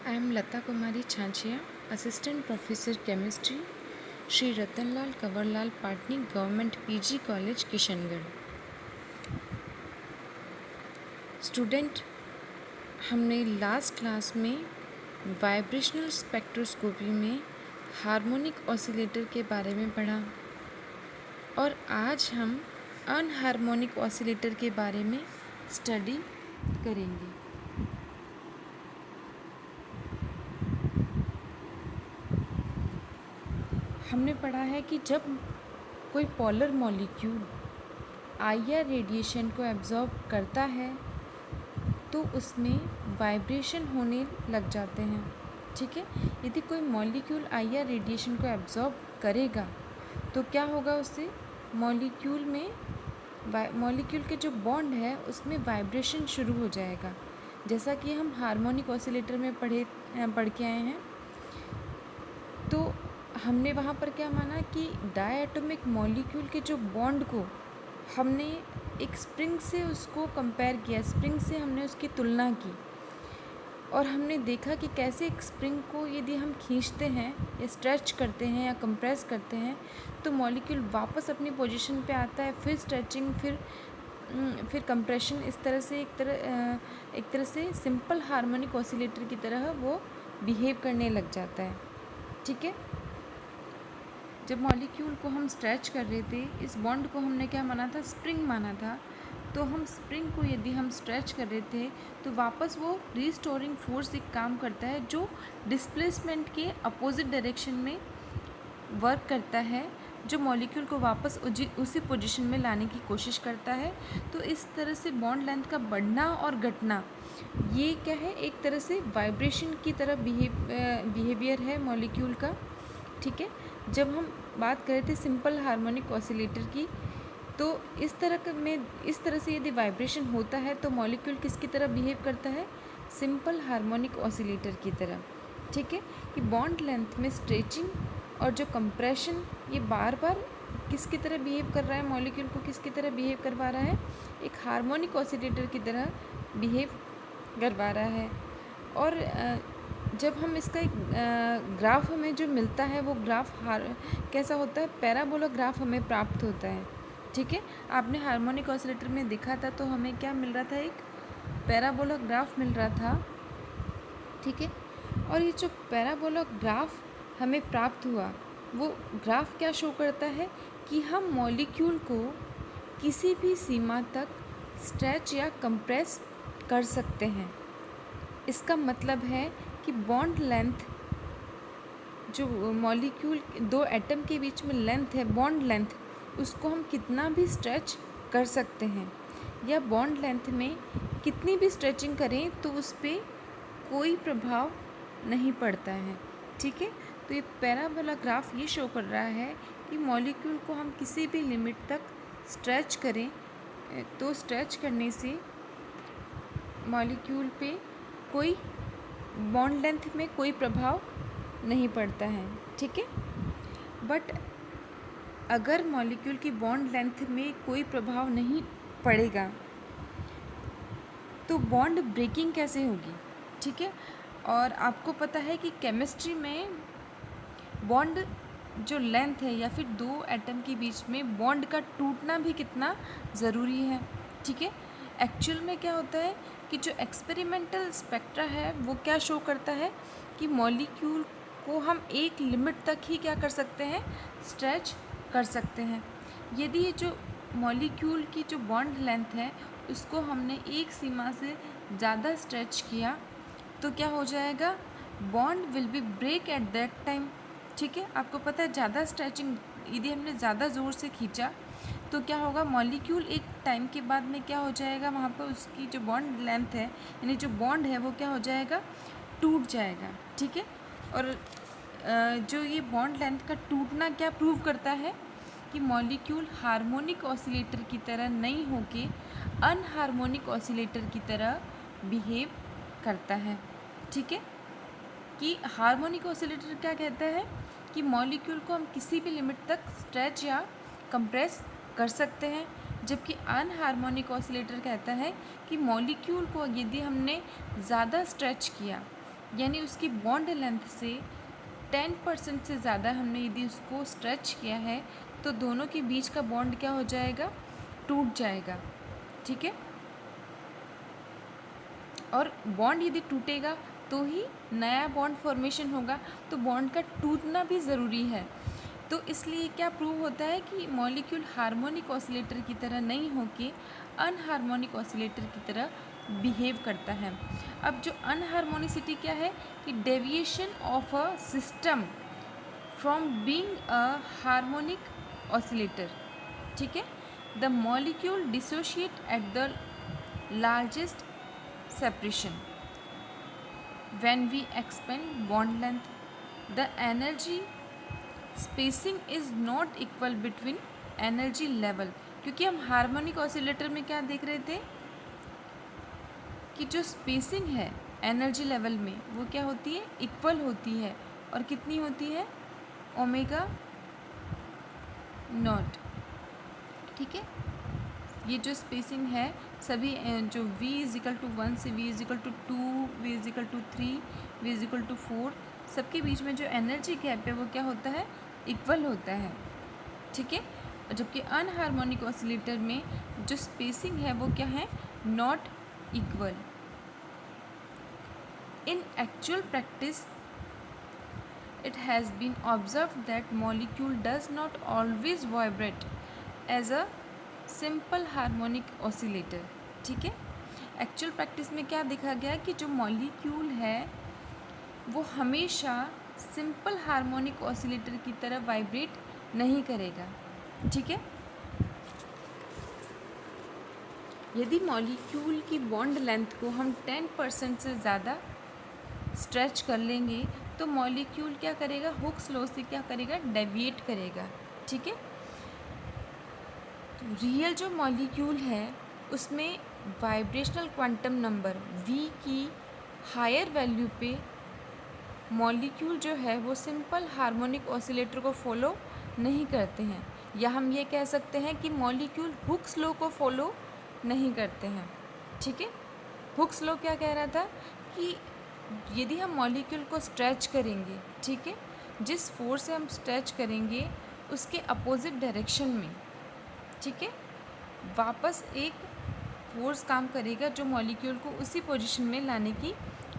I am Lata Kumari Chhanchia, Assistant Professor Chemistry, Shri Ratanlal Kavarlal Patni Government PG College, Kishangarh. Student, हमने last class में vibrational spectroscopy में harmonic oscillator के बारे में पढ़ा और आज हम अनहार्मोनिक ऑसिलेटर के बारे में स्टडी करेंगे। हमने पढ़ा है कि जब कोई पोलर मॉलिक्यूल आईआर रेडिएशन को एब्जॉर्ब करता है तो उसमें वाइब्रेशन होने लग जाते हैं। ठीक है, यदि कोई मॉलिक्यूल आईआर रेडिएशन को एब्जॉर्ब करेगा तो क्या होगा, उससे मॉलिक्यूल के जो बॉन्ड है उसमें वाइब्रेशन शुरू हो जाएगा, जैसा कि हम हार्मोनिक ऑसिलेटर में पढ़ के आए हैं। तो हमने वहाँ पर क्या माना कि डायएटॉमिक मॉलिक्यूल के जो बॉन्ड को हमने एक स्प्रिंग से उसको कंपेयर किया, स्प्रिंग से हमने उसकी तुलना की और हमने देखा कि कैसे एक स्प्रिंग को यदि हम खींचते हैं या स्ट्रेच करते हैं या कंप्रेस करते हैं तो मॉलिक्यूल वापस अपनी पोजीशन पे आता है, फिर स्ट्रेचिंग, फिर कंप्रेशन। इस तरह से एक तरह से सिंपल हार्मोनिक ऑसिलेटर की तरह वो बिहेव करने लग जाता है। ठीक है, जब मॉलिक्यूल को हम स्ट्रेच कर रहे थे, इस बॉन्ड को हमने क्या माना था, स्प्रिंग माना था। तो हम स्प्रिंग को यदि हम स्ट्रेच कर रहे थे तो वापस वो रिस्टोरिंग फोर्स एक काम करता है जो डिस्प्लेसमेंट के अपोजिट डायरेक्शन में वर्क करता है, जो मॉलिक्यूल को वापस उसी पोजीशन में लाने की कोशिश करता है। तो इस तरह से बॉन्ड लेंथ का बढ़ना और घटना ये क्या है, एक तरह से वाइब्रेशन की तरह बिहेवियर है मॉलिक्यूल का। ठीक है, जब हम बात कर रहे थे सिंपल हार्मोनिक ऑसिलेटर की, तो इस तरह से यदि वाइब्रेशन होता है तो मॉलिक्यूल किसकी तरह बिहेव करता है, सिंपल हार्मोनिक ऑसिलेटर की तरह। ठीक है, कि बॉन्ड लेंथ में स्ट्रेचिंग और जो कंप्रेशन ये बार बार किसकी तरह बिहेव कर रहा है, मॉलिक्यूल को किसकी तरह बिहेव करवा रहा है, एक हार्मोनिक ऑसिलेटर की तरह बिहेव करवा रहा है। और जब हम इसका एक ग्राफ हमें जो मिलता है वो ग्राफ कैसा होता है, पैराबोला ग्राफ हमें प्राप्त होता है। ठीक है, आपने हार्मोनिक ऑसिलेटर में देखा था तो हमें क्या मिल रहा था, एक पैराबोला ग्राफ मिल रहा था। ठीक है, और ये जो पैराबोला ग्राफ हमें प्राप्त हुआ वो ग्राफ क्या शो करता है कि हम मॉलिक्यूल को किसी भी सीमा तक स्ट्रेच या कंप्रेस कर सकते हैं। इसका मतलब है कि बॉन्ड लेंथ, जो मॉलिक्यूल दो एटम के बीच में लेंथ है, बॉन्ड लेंथ, उसको हम कितना भी स्ट्रेच कर सकते हैं, या बॉन्ड लेंथ में कितनी भी स्ट्रेचिंग करें तो उस पर कोई प्रभाव नहीं पड़ता है। ठीक है, तो ये पैराबोला ग्राफ ये शो कर रहा है कि मॉलिक्यूल को हम किसी भी लिमिट तक स्ट्रेच करें तो स्ट्रेच करने से मॉलिक्यूल पे कोई बॉन्ड लेंथ में कोई प्रभाव नहीं पड़ता है। ठीक है, बट अगर मॉलिक्यूल की बॉन्ड लेंथ में कोई प्रभाव नहीं पड़ेगा तो बॉन्ड ब्रेकिंग कैसे होगी। ठीक है, और आपको पता है कि केमिस्ट्री में बॉन्ड जो लेंथ है या फिर दो एटम के बीच में बॉन्ड का टूटना भी कितना ज़रूरी है। ठीक है, एक्चुअल में क्या होता है कि जो एक्सपेरिमेंटल स्पेक्ट्रा है वो क्या शो करता है कि मॉलिक्यूल को हम एक लिमिट तक ही क्या कर सकते हैं, स्ट्रेच कर सकते हैं। यदि ये जो मॉलिक्यूल की जो बॉन्ड लेंथ है उसको हमने एक सीमा से ज़्यादा स्ट्रेच किया तो क्या हो जाएगा, bond will be break at that time. ठीक है, आपको पता है ज़्यादा स्ट्रेचिंग यदि हमने ज़्यादा ज़ोर से खींचा तो क्या होगा, मॉलिक्यूल एक टाइम के बाद में क्या हो जाएगा, वहाँ पर उसकी जो बॉन्ड लेंथ है यानी जो बॉन्ड है वो क्या हो जाएगा, टूट जाएगा। ठीक है, और जो ये बॉन्ड लेंथ का टूटना क्या प्रूव करता है कि मॉलिक्यूल हार्मोनिक ऑसिलेटर की तरह नहीं होके अनहार्मोनिक ऑसिलेटर की तरह बिहेव करता है। ठीक है, कि हार्मोनिक ऑसिलेटर क्या कहता है कि मॉलिक्यूल को हम किसी भी लिमिट तक स्ट्रेच या कंप्रेस कर सकते हैं, जबकि अनहार्मोनिक ऑसिलेटर कहता है कि मॉलिक्यूल को यदि हमने ज़्यादा स्ट्रेच किया यानी उसकी बॉन्ड लेंथ से 10% से ज़्यादा हमने यदि उसको स्ट्रेच किया है तो दोनों के बीच का बॉन्ड क्या हो जाएगा, टूट जाएगा। ठीक है, और बॉन्ड यदि टूटेगा तो ही नया बॉन्ड फॉर्मेशन होगा, तो बॉन्ड का टूटना भी ज़रूरी है। तो इसलिए क्या प्रूव होता है कि मॉलिक्यूल हार्मोनिक ऑसिलेटर की तरह नहीं होके अनहार्मोनिक ऑसिलेटर की तरह बिहेव करता है। अब जो अनहार्मोनिसिटी क्या है कि deviation of a system from being a harmonic oscillator. ठीक है, the molecule dissociate at the largest separation when we expand bond length. The energy spacing is not equal between energy level, क्योंकि हम हार्मोनिक ऑसिलेटर में क्या देख रहे थे कि जो स्पेसिंग है एनर्जी लेवल में वो क्या होती है, इक्वल होती है। और कितनी होती है, ओमेगा नॉट। ठीक है, ये जो स्पेसिंग है सभी जो v इजिकल टू 1 से v equal to 2, v equal to 3, v equal to 4, सबके बीच में जो एनर्जी गैप है वो क्या होता है, इक्वल होता है। ठीक है, और जबकि अनहार्मोनिक ऑसिलेटर में जो स्पेसिंग है वो क्या है, not equal. In actual practice it has been observed that molecule does not always vibrate as a simple harmonic oscillator। ठीक है, एक्चुअल प्रैक्टिस में क्या देखा गया कि जो मॉलिक्यूल है वो हमेशा सिंपल हार्मोनिक ऑसिलेटर की तरह वाइब्रेट नहीं करेगा। ठीक है, यदि मॉलिक्यूल की बॉन्ड लेंथ को हम 10% से ज़्यादा स्ट्रेच कर लेंगे तो मॉलिक्यूल क्या करेगा, हुक्स लॉ से क्या करेगा, डेविएट करेगा। ठीक है, रियल जो मॉलिक्यूल है उसमें वाइब्रेशनल क्वांटम नंबर v की हायर वैल्यू पे मॉलिक्यूल जो है वो सिंपल हार्मोनिक ऑसिलेटर को फॉलो नहीं करते हैं, या हम ये कह सकते हैं कि मॉलिक्यूल हुक्स लॉ को फॉलो नहीं करते हैं। ठीक है, हुक्स लॉ क्या कह रहा था कि यदि हम मॉलिक्यूल को स्ट्रेच करेंगे, ठीक है, जिस फोर्स से हम स्ट्रेच करेंगे उसके अपोजिट डायरेक्शन में, ठीक है, वापस एक फोर्स काम करेगा जो मॉलिक्यूल को उसी पोजीशन में लाने की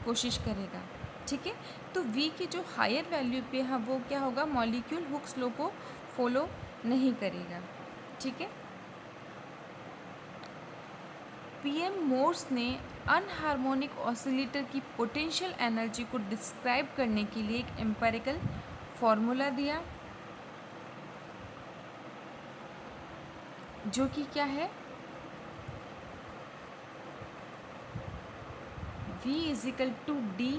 कोशिश करेगा। ठीक है, तो v की जो हायर वैल्यू पे है वो क्या होगा, मॉलिक्यूल हुक्स लॉ को फॉलो नहीं करेगा। ठीक है, पीएम मोर्स ने अनहार्मोनिक ऑसिलेटर की पोटेंशियल एनर्जी को डिस्क्राइब करने के लिए एक एम्पिरिकल फॉर्मूला दिया जो कि क्या है, v equal to D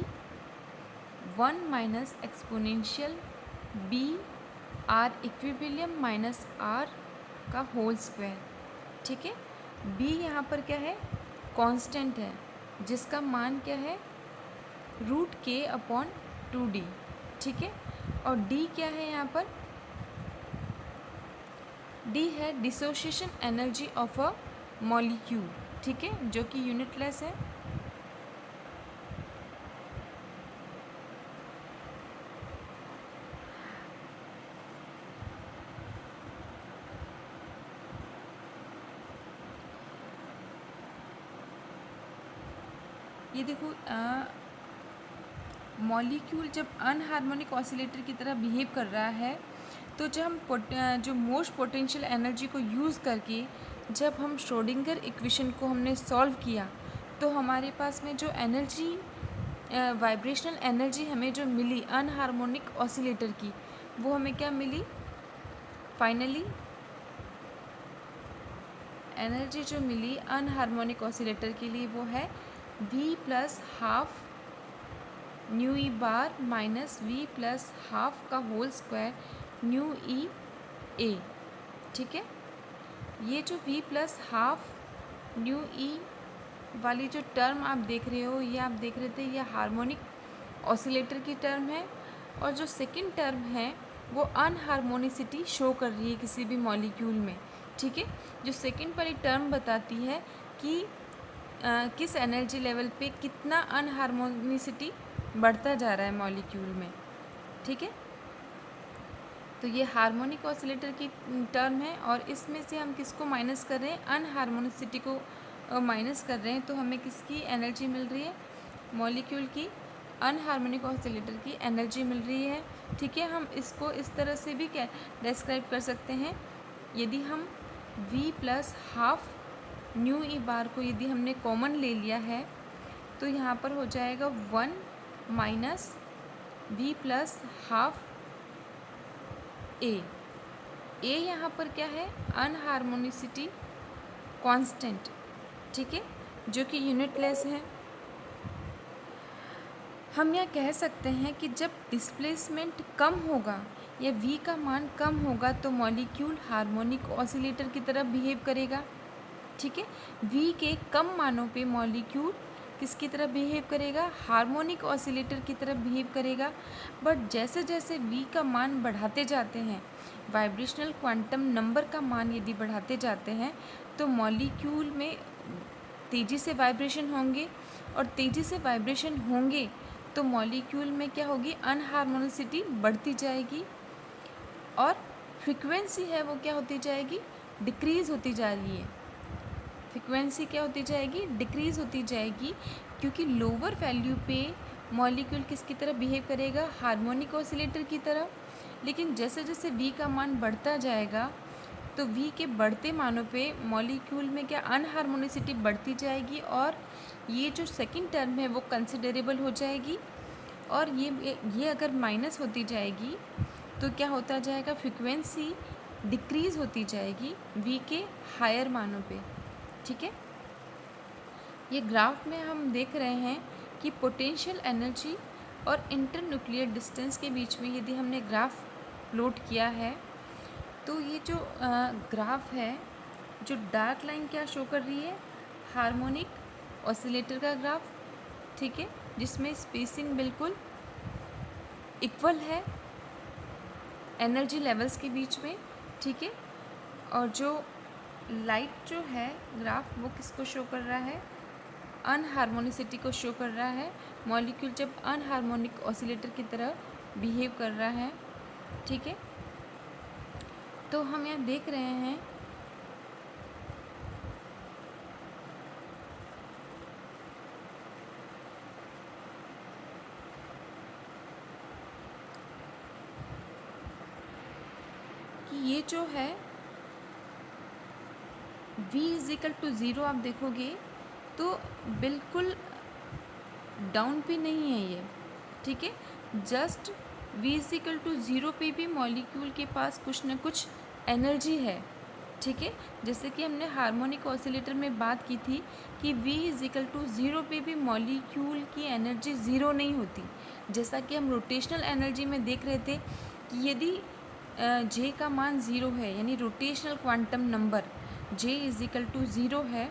1 minus exponential b R equilibrium minus R का होल स्क्वायर। ठीक है, b यहाँ पर क्या है, कांस्टेंट है जिसका मान क्या है, √k/2d। ठीक है, और d क्या है, यहाँ पर d है dissociation energy of a molecule. ठीक है, जो कि यूनिटलेस है। ये देखो, मॉलिक्यूल जब अनहार्मोनिक ऑसिलेटर की तरह बिहेव कर रहा है तो जब हम जो मोस्ट पोटेंशियल एनर्जी को यूज़ करके जब हम श्रोडिंगर इक्वेशन को हमने सॉल्व किया तो हमारे पास में जो एनर्जी, वाइब्रेशनल एनर्जी हमें जो मिली अनहार्मोनिक ऑसिलेटर की, वो हमें क्या मिली, फाइनली एनर्जी जो मिली अनहार्मोनिक ऑसिलेटर के लिए वो है v plus half nu E बार माइनस v प्लस हाफ का होल स्क्वायर न्यू ई ए। ठीक है, ये जो v प्लस हाफ न्यू ई वाली जो टर्म आप देख रहे हो, ये आप देख रहे थे, ये हार्मोनिक ऑसिलेटर की टर्म है, और जो सेकंड टर्म है वो अनहार्मोनिसिटी शो कर रही है किसी भी मॉलिक्यूल में। ठीक है, जो सेकंड वाली टर्म बताती है कि किस एनर्जी लेवल पे कितना अनहार्मोनिसिटी बढ़ता जा रहा है मॉलिक्यूल में, ठीक है। तो ये हार्मोनिक ऑसिलेटर की टर्म है, और इसमें से हम किसको माइनस कर रहे हैं, अनहार्मोनिसिटी को माइनस कर रहे हैं, तो हमें किसकी एनर्जी मिल रही है, मॉलिक्यूल की अनहार्मोनिक ऑसिलेटर की एनर्जी मिल रही है, ठीक है। हम इसको इस तरह से भी डिस्क्राइब कर सकते हैं, यदि हम v plus half nu E बार को यदि हमने कॉमन ले लिया है, तो यहाँ पर हो जाएगा 1 माइनस v प्लस हाफ ए यहाँ पर क्या है, अनहार्मोनिसिटी कांस्टेंट, ठीक है, जो कि यूनिटलेस है। हम यह कह सकते हैं कि जब डिस्प्लेसमेंट कम होगा या v का मान कम होगा तो मॉलिक्यूल हार्मोनिक ऑसिलेटर की तरह बिहेव करेगा, ठीक है। v के कम मानों पे मॉलिक्यूल किसकी तरह बिहेव करेगा, हार्मोनिक ऑसिलेटर की तरह बिहेव करेगा। बट जैसे जैसे v का मान बढ़ाते जाते हैं, वाइब्रेशनल क्वांटम नंबर का मान यदि बढ़ाते जाते हैं, तो मॉलिक्यूल में तेज़ी से वाइब्रेशन होंगे, और तेज़ी से वाइब्रेशन होंगे तो मॉलिक्यूल में क्या होगी, अनहार्मोनिसिटी बढ़ती जाएगी, और फ्रीक्वेंसी है वो क्या होती जाएगी, डिक्रीज़ होती जा रही है। फ्रीक्वेंसी क्या होती जाएगी, डिक्रीज़ होती जाएगी, क्योंकि लोअर वैल्यू पे मॉलिक्यूल किसकी तरह बिहेव करेगा, हार्मोनिक ऑसिलेटर की तरह। लेकिन जैसे जैसे v का मान बढ़ता जाएगा, तो v के बढ़ते मानों पे मॉलिक्यूल में क्या, अनहार्मोनिसिटी बढ़ती जाएगी, और ये जो सेकंड टर्म है वो कंसिडरेबल हो जाएगी, और ये अगर माइनस होती जाएगी तो क्या होता जाएगा, फ्रीक्वेंसी डिक्रीज़ होती जाएगी v के हायर मानों पे, ठीक है। ये ग्राफ में हम देख रहे हैं कि पोटेंशियल एनर्जी और इंटरन्यूक्लियर डिस्टेंस के बीच में यदि हमने ग्राफ प्लॉट किया है, तो ये जो ग्राफ है, जो डार्क लाइन क्या शो कर रही है, हार्मोनिक ऑसिलेटर का ग्राफ, ठीक है, जिसमें स्पेसिंग बिल्कुल इक्वल है एनर्जी लेवल्स के बीच में, ठीक है। और जो लाइट जो है ग्राफ वो किसको शो कर रहा है, अनहार्मोनिसिटी को शो कर रहा है, मॉलिक्यूल जब अनहार्मोनिक ऑसिलेटर की तरह बिहेव कर रहा है, ठीक है। तो हम यहाँ देख रहे हैं कि ये जो है v इजिकल टू ज़ीरो, आप देखोगे तो बिल्कुल डाउन पे नहीं है ये, ठीक है। Just v equal to zero पे भी मॉलिक्यूल के पास कुछ ना कुछ एनर्जी है, ठीक है। जैसे कि हमने हार्मोनिक ऑसिलेटर में बात की थी कि v इजिकल टू ज़ीरो पे भी मॉलिक्यूल की एनर्जी ज़ीरो नहीं होती, जैसा कि हम रोटेशनल एनर्जी में देख रहे थे कि यदि j का मान ज़ीरो है, यानी rotational quantum number j equal to zero है,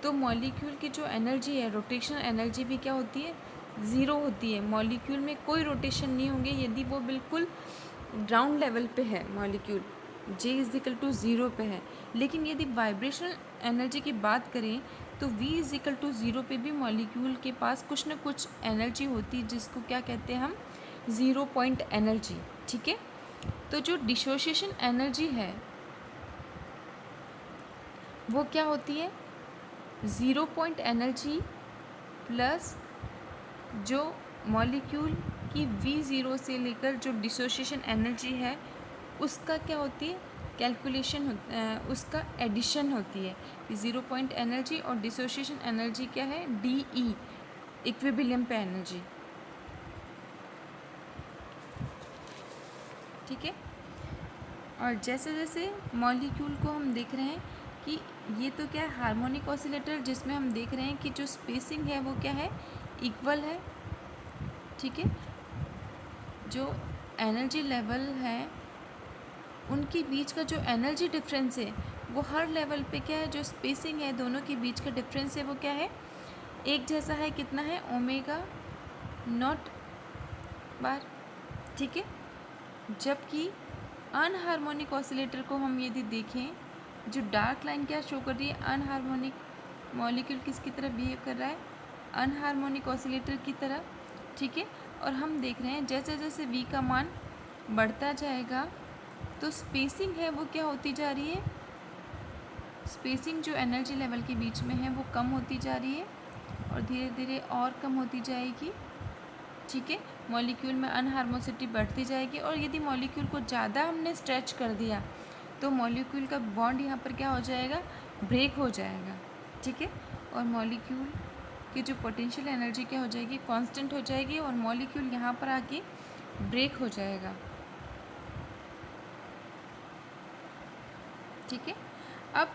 तो मॉलिक्यूल की जो एनर्जी है, रोटेशनल एनर्जी भी क्या होती है, ज़ीरो होती है। मॉलिक्यूल में कोई रोटेशन नहीं होंगे यदि वो बिल्कुल ग्राउंड लेवल पे है, molecule j equal to zero पे है। लेकिन यदि वाइब्रेशनल एनर्जी की बात करें तो v इजिकल टू ज़ीरो पे भी मॉलिक्यूल के पास कुछ ना कुछ एनर्जी होती है, जिसको क्या कहते हैं हम, ज़ीरो पॉइंट एनर्जी, ठीक है। तो जो डिसोसिएशन एनर्जी है वो क्या होती है, ज़ीरो पॉइंट एनर्जी प्लस जो मॉलिक्यूल की v0 से लेकर जो डिसोसिएशन एनर्जी है उसका क्या होती है, कैलकुलेशन उसका एडिशन होती है। ज़ीरो पॉइंट एनर्जी और डिसोसिएशन एनर्जी क्या है, DE, इक्विलिब्रियम पे एनर्जी, ठीक है। और जैसे जैसे मॉलिक्यूल को हम देख रहे हैं कि ये तो क्या है, हार्मोनिक ऑसिलेटर, जिसमें हम देख रहे हैं कि जो स्पेसिंग है वो क्या है, इक्वल है, ठीक है। जो एनर्जी लेवल है उनके बीच का जो एनर्जी डिफरेंस है वो हर लेवल पे क्या है, जो स्पेसिंग है दोनों के बीच का डिफरेंस है वो क्या है, एक जैसा है। कितना है, ओमेगा नॉट बार, ठीक है। जबकि अनहार्मोनिक ऑसिलेटर को हम यदि देखें, जो डार्क लाइन क्या शो कर रही है, अनहार्मोनिक मॉलिक्यूल किसकी तरह बिहेव कर रहा है, अनहार्मोनिक ऑसिलेटर की तरह, ठीक है। और हम देख रहे हैं जैसे जैसे v का मान बढ़ता जाएगा तो स्पेसिंग है वो क्या होती जा रही है, स्पेसिंग जो एनर्जी लेवल के बीच में है वो कम होती जा रही है और धीरे धीरे और कम होती जाएगी, ठीक है। मॉलिक्यूल में अनहार्मोसिटी बढ़ती जाएगी और यदि मॉलिक्यूल को ज़्यादा हमने स्ट्रेच कर दिया तो मॉलिक्यूल का बॉन्ड यहाँ पर क्या हो जाएगा, ब्रेक हो जाएगा, ठीक है। और मॉलिक्यूल की जो पोटेंशियल एनर्जी क्या हो जाएगी, कांस्टेंट हो जाएगी और मॉलिक्यूल यहाँ पर आके ब्रेक हो जाएगा, ठीक है। अब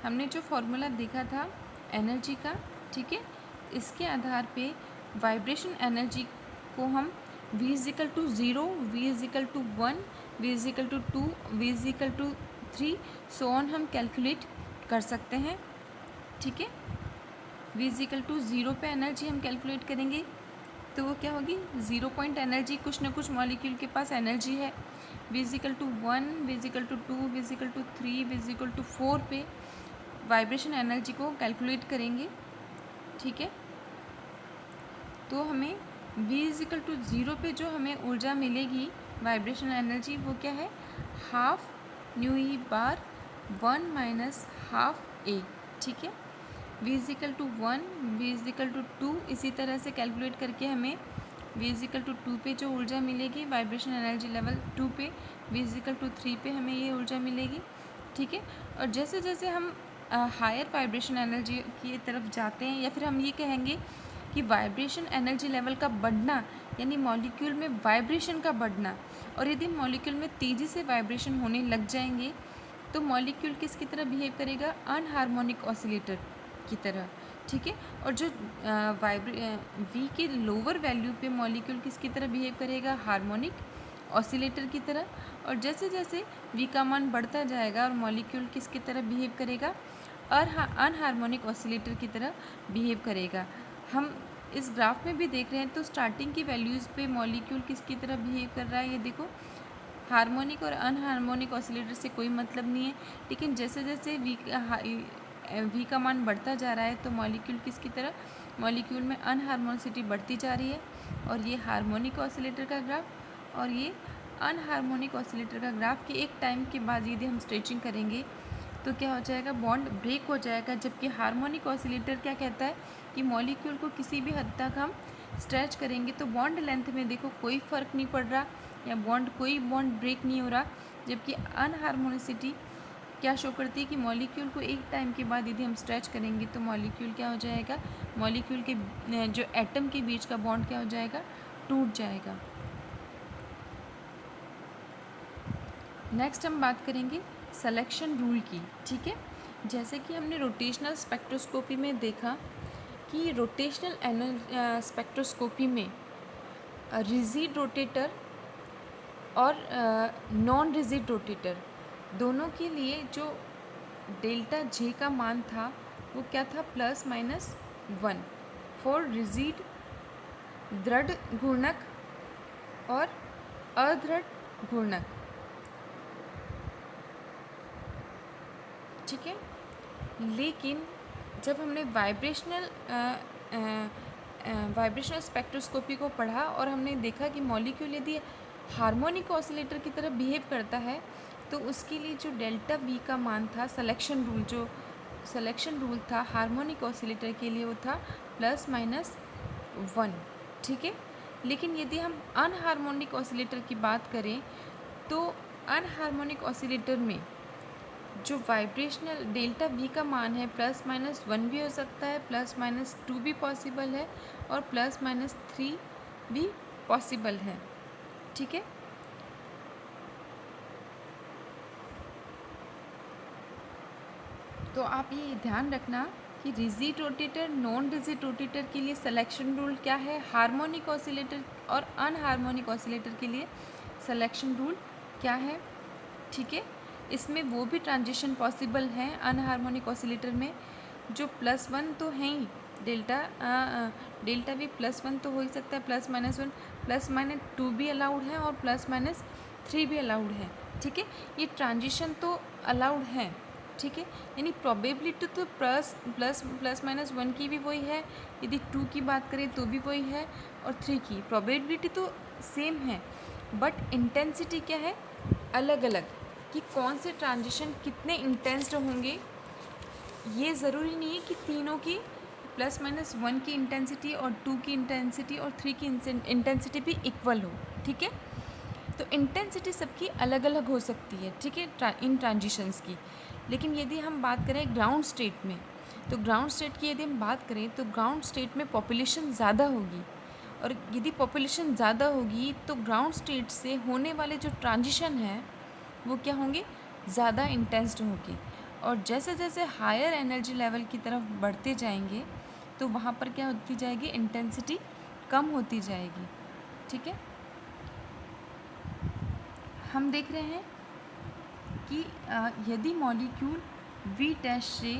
हमने जो फॉर्मूला देखा था एनर्जी का, ठीक है, इसके आधार पे वाइब्रेशन एनर्जी को हम v equal to 0, v equal to 1, v equal to 2, v equal to 3 so on हम कैलकुलेट कर सकते हैं, ठीक है। v इजिकल टू 0 पे एनर्जी हम कैलकुलेट करेंगे तो वो क्या होगी, 0 पॉइंट एनर्जी, कुछ ना कुछ मॉलिक्यूल के पास एनर्जी है। v equal to 1, v equal to 2, v equal to 3, v equal to 4 पे वाइब्रेशन एनर्जी को कैलकुलेट करेंगे, ठीक है। तो हमें v इजिकल टू 0 पे जो हमें ऊर्जा मिलेगी वाइब्रेशन एनर्जी वो क्या है, half nu E bar 1 minus half A, ठीक है। v equal to 1, v equal to 2 इसी तरह से कैलकुलेट करके हमें v इजिकल टू 2 पे जो ऊर्जा मिलेगी वाइब्रेशन एनर्जी लेवल 2 पे, v इजिकल टू 3 पे हमें ये ऊर्जा मिलेगी, ठीक है। और जैसे जैसे हम हायर वाइब्रेशन एनर्जी की तरफ जाते हैं या फिर हम ये कहेंगे कि वाइब्रेशन एनर्जी लेवल का बढ़ना यानी मॉलिक्यूल में वाइब्रेशन का बढ़ना, और यदि मॉलिक्यूल में तेज़ी से वाइब्रेशन होने लग जाएंगे तो मॉलिक्यूल किसकी तरह बिहेव करेगा, अनहार्मोनिक ऑसिलेटर की तरह, ठीक है। और जो v के लोअर वैल्यू पे मॉलिक्यूल किसकी तरह बिहेव करेगा, हार्मोनिक ऑसिलेटर की तरह। और जैसे जैसे v का मान बढ़ता जाएगा और मॉलिक्यूल किसकी तरह बिहेव करेगा, अनहार्मोनिक ऑसिलेटर की तरह बिहेव करेगा। हम इस ग्राफ में भी देख रहे हैं तो स्टार्टिंग की वैल्यूज़ पे मॉलिक्यूल किसकी तरह बिहेव कर रहा है, ये देखो, हार्मोनिक और अनहार्मोनिक ऑसिलेटर से कोई मतलब नहीं है, लेकिन जैसे जैसे v का मान बढ़ता जा रहा है तो मॉलिक्यूल किसकी तरह, मॉलिक्यूल में अनहार्मोनिसिटी बढ़ती जा रही है। और ये हार्मोनिक ऑसिलेटर का ग्राफ और ये अनहार्मोनिक ऑसिलेटर का ग्राफ कि एक टाइम के बाद यदि हम स्ट्रेचिंग करेंगे तो क्या हो जाएगा, बॉन्ड ब्रेक हो जाएगा। जबकि हार्मोनिक ऑसिलेटर क्या कहता है कि मॉलिक्यूल को किसी भी हद तक हम स्ट्रेच करेंगे तो बॉन्ड लेंथ में देखो कोई फ़र्क नहीं पड़ रहा या कोई बॉन्ड ब्रेक नहीं हो रहा। जबकि अनहार्मोनिसिटी क्या शो करती है कि मॉलिक्यूल को एक टाइम के बाद यदि हम स्ट्रेच करेंगे तो मॉलिक्यूल क्या हो जाएगा, मॉलिक्यूल के जो एटम के बीच का बॉन्ड क्या हो जाएगा, टूट जाएगा। नेक्स्ट हम बात करेंगे सिलेक्शन रूल की, ठीक है। जैसे कि हमने रोटेशनल स्पेक्ट्रोस्कोपी में देखा कि रोटेशनल स्पेक्ट्रोस्कोपी में रिजिड रोटेटर और नॉन रिजिड रोटेटर दोनों के लिए जो डेल्टा जे का मान था वो क्या था, +-1 फॉर रिजिड दृढ़ घूर्णक और अदृढ़ घूर्णक, ठीक है। लेकिन जब हमने वाइब्रेशनल स्पेक्ट्रोस्कोपी को पढ़ा और हमने देखा कि मॉलिक्यूल यदि हार्मोनिक ऑसिलेटर की तरह बिहेव करता है तो उसके लिए जो डेल्टा वी का मान था, सिलेक्शन रूल था हार्मोनिक ऑसिलेटर के लिए वो था +-1, ठीक है। लेकिन यदि हम अनहार्मोनिक ऑसिलेटर की बात करें तो अनहार्मोनिक ऑसिलेटर में जो वाइब्रेशनल डेल्टा वी का मान है +-1 भी हो सकता है, +-2 भी पॉसिबल है और +-3 भी पॉसिबल है, ठीक है। तो आप ये ध्यान रखना कि rigid rotator, non rigid rotator के लिए सिलेक्शन रूल क्या है, हार्मोनिक ऑसिलेटर और अनहार्मोनिक ऑसिलेटर के लिए सिलेक्शन रूल क्या है, ठीक है। इसमें वो भी ट्रांजिशन पॉसिबल है अनहार्मोनिक ऑसिलेटर में जो +1 तो है ही, डेल्टा भी +1 तो हो ही सकता है, +-1, +-2 भी अलाउड है और +-3 भी अलाउड है, ठीक है। ये ट्रांजिशन तो अलाउड है ठीक है। यानी प्रोबेबिलिटी तो प्लस प्लस प्लस माइनस 1 की भी वही है, यदि 2 की बात करें तो भी वही है, और 3 की प्रोबेबिलिटी तो सेम है, बट इंटेंसिटी क्या है, अलग अलग, कि कौन से ट्रांजिशन कितने इंटेंस्ड होंगे। ये ज़रूरी नहीं है कि तीनों की प्लस माइनस 1 की इंटेंसिटी और 2 की इंटेंसिटी और 3 की इंटेंसिटी भी इक्वल हो, ठीक है। तो इंटेंसिटी सबकी अलग अलग हो सकती है, ठीक है, इन ट्रांजिशंस की। लेकिन यदि हम बात करें ग्राउंड स्टेट में, तो ग्राउंड स्टेट की यदि हम बात करें तो ग्राउंड स्टेट में पॉपुलेशन ज़्यादा होगी, और यदि पॉपुलेशन ज़्यादा होगी तो ग्राउंड स्टेट से होने वाले जो ट्रांजिशन है वो क्या होंगे, ज़्यादा इंटेंस्ड होंगे। और जैसे जैसे हायर एनर्जी लेवल की तरफ बढ़ते जाएंगे तो वहाँ पर क्या होती जाएगी, इंटेंसिटी कम होती जाएगी, ठीक है। हम देख रहे हैं कि यदि मॉलिक्यूल वी डैश से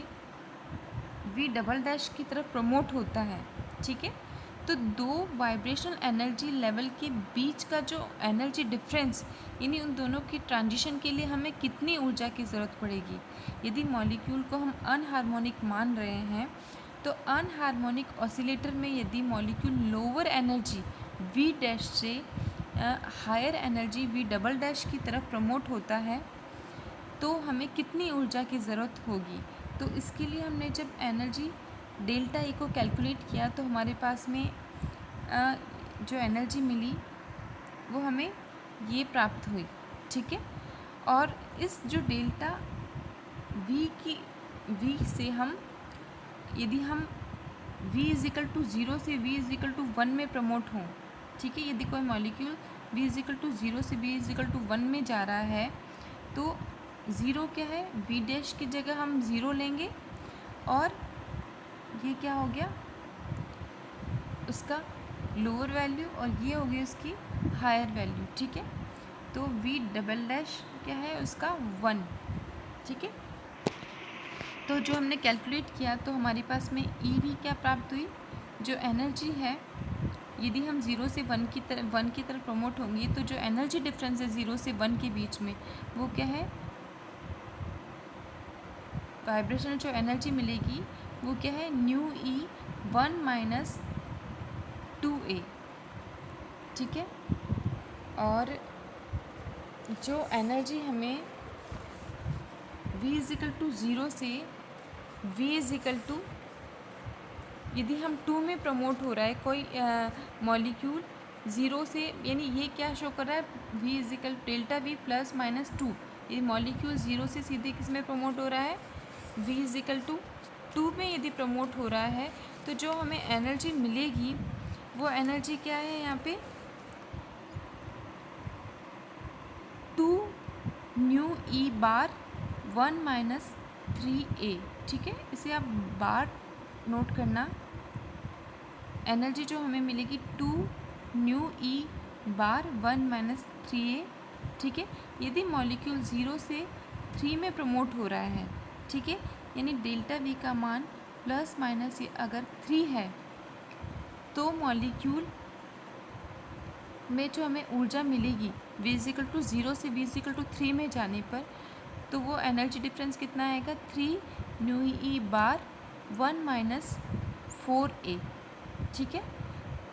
वी डबल डैश की तरफ प्रमोट होता है, ठीक है, तो दो वाइब्रेशनल एनर्जी लेवल के बीच का जो एनर्जी डिफरेंस, यानी उन दोनों की ट्रांजिशन के लिए हमें कितनी ऊर्जा की ज़रूरत पड़ेगी। यदि मॉलिक्यूल को हम अनहार्मोनिक मान रहे हैं तो अनहार्मोनिक ऑसिलेटर में यदि molecule lower energy v dash से higher energy v double dash की तरफ प्रमोट होता है तो हमें कितनी ऊर्जा की ज़रूरत होगी। तो इसके लिए हमने जब एनर्जी डेल्टा ई को कैलकुलेट किया तो हमारे पास में जो एनर्जी मिली वो हमें ये प्राप्त हुई, ठीक है। और इस जो डेल्टा वी से हम यदि हम v इज़िकल टू 0 से v इज़िकल टू 1 में प्रमोट हों, ठीक है, यदि कोई मॉलिक्यूल v इज़िकल टू 0 से v इज़िकल टू 1 में जा रहा है तो 0 क्या है, v डैश की जगह हम 0 लेंगे, और ये क्या हो गया उसका लोअर वैल्यू, और ये हो गई उसकी हायर वैल्यू, ठीक है। तो v डबल डैश क्या है उसका 1, ठीक है। तो जो हमने कैलकुलेट किया तो हमारे पास में ई वी क्या प्राप्त हुई, जो एनर्जी है यदि हम 0 से 1 की तरफ प्रमोट होंगे तो जो एनर्जी डिफरेंस है 0 से 1 के बीच में वो क्या है, वाइब्रेशनल जो एनर्जी मिलेगी वो क्या है, न्यू ई 1 माइनस 2a, ठीक है। और जो एनर्जी हमें v इज़िकल टू 0 से v इज़िकल टू, यदि हम 2 में प्रमोट हो रहा है कोई मॉलिक्यूल 0 से, यानी ये क्या शो कर रहा है, v is equal delta v plus minus 2, ये मॉलिक्यूल 0 से सीधे किस में प्रमोट हो रहा है, v इज़िकल टू 2 में यदि प्रमोट हो रहा है तो जो हमें एनर्जी मिलेगी वो एनर्जी क्या है यहाँ पे 2 new E bar 1 minus 3a, ठीक है। इसे आप बार नोट करना, एनर्जी जो हमें मिलेगी 2 new E bar 1 minus 3a, ठीक है। यदि मॉलिक्यूल 0 से 3 में प्रमोट हो रहा है, ठीक है, यानी डेल्टा वी का मान प्लस माइनस अगर 3 है तो मॉलिक्यूल में जो हमें ऊर्जा मिलेगी v इज़िकल टू 0 से v इज़िकल टू 3 में जाने पर, तो वो एनर्जी डिफरेंस कितना आएगा, 3 new E bar 1 minus 4a, ठीक है।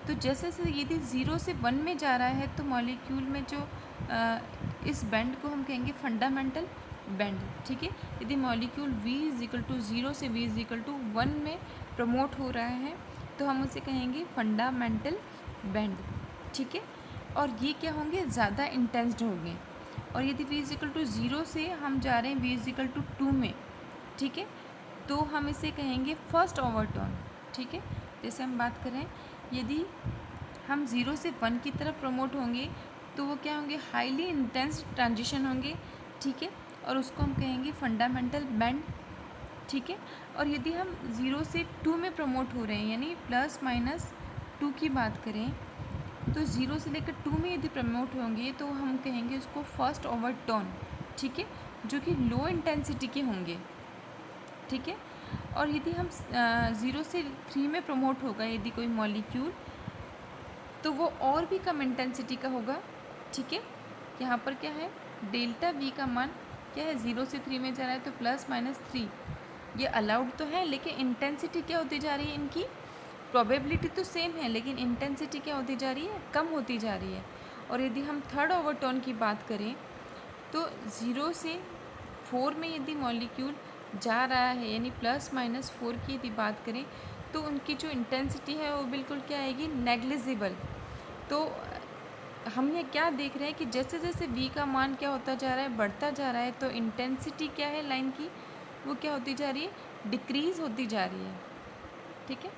तो जैसे जैसे यदि 0 से 1 में जा रहा है तो मॉलिक्यूल में जो इस बैंड को हम कहेंगे फंडामेंटल बैंड, ठीक है। यदि मॉलिक्यूल v इज़िकल टू 0 से v इज़िकल टू 1 में प्रमोट हो रहा है तो हम उसे कहेंगे फंडामेंटल बैंड, ठीक है। और ये क्या होंगे, ज़्यादा इंटेंस्ड होंगे। और यदि v इज़िकल टू 0 से हम जा रहे हैं v इज़िकल टू 2 में, ठीक है, तो हम इसे कहेंगे फर्स्ट ओवरटोन, ठीक है। जैसे हम बात करें यदि हम 0 से 1 की तरफ प्रमोट होंगे तो वो क्या होंगे, हाईली इंटेंस ट्रांजिशन होंगे, ठीक है, और उसको हम कहेंगे फंडामेंटल बैंड, ठीक है। और यदि हम 0 से 2 में प्रमोट हो रहे हैं यानी प्लस माइनस 2 की बात करें तो 0 से लेकर 2 में यदि प्रमोट होंगे तो हम कहेंगे उसको फर्स्ट ओवरटोन, ठीक है, जो कि लो इंटेंसिटी के होंगे, ठीक है। और यदि हम 0 से 3 में प्रमोट होगा यदि कोई मॉलिक्यूल तो वो और भी कम इंटेंसिटी का होगा, ठीक है। यहाँ पर क्या है, डेल्टा वी का मान क्या है, 0 से 3 में जा रहा है तो +-3 ये अलाउड तो है, लेकिन इंटेंसिटी क्या होती जा रही है इनकी, प्रोबेबिलिटी तो सेम है लेकिन इंटेंसिटी क्या होती जा रही है, कम होती जा रही है। और यदि हम थर्ड ओवरटोन की बात करें तो 0 से 4 में यदि मॉलिक्यूल जा रहा है, यानी +-4 की यदि बात करें तो उनकी जो इंटेंसिटी है वो बिल्कुल क्या आएगी, नेग्लिजिबल। तो हम ये क्या देख रहे हैं कि जैसे जैसे v का मान क्या होता जा रहा है, बढ़ता जा रहा है, तो इंटेंसिटी क्या है लाइन की, वो क्या होती जा रही है, डिक्रीज़ होती जा रही है। ठीक है।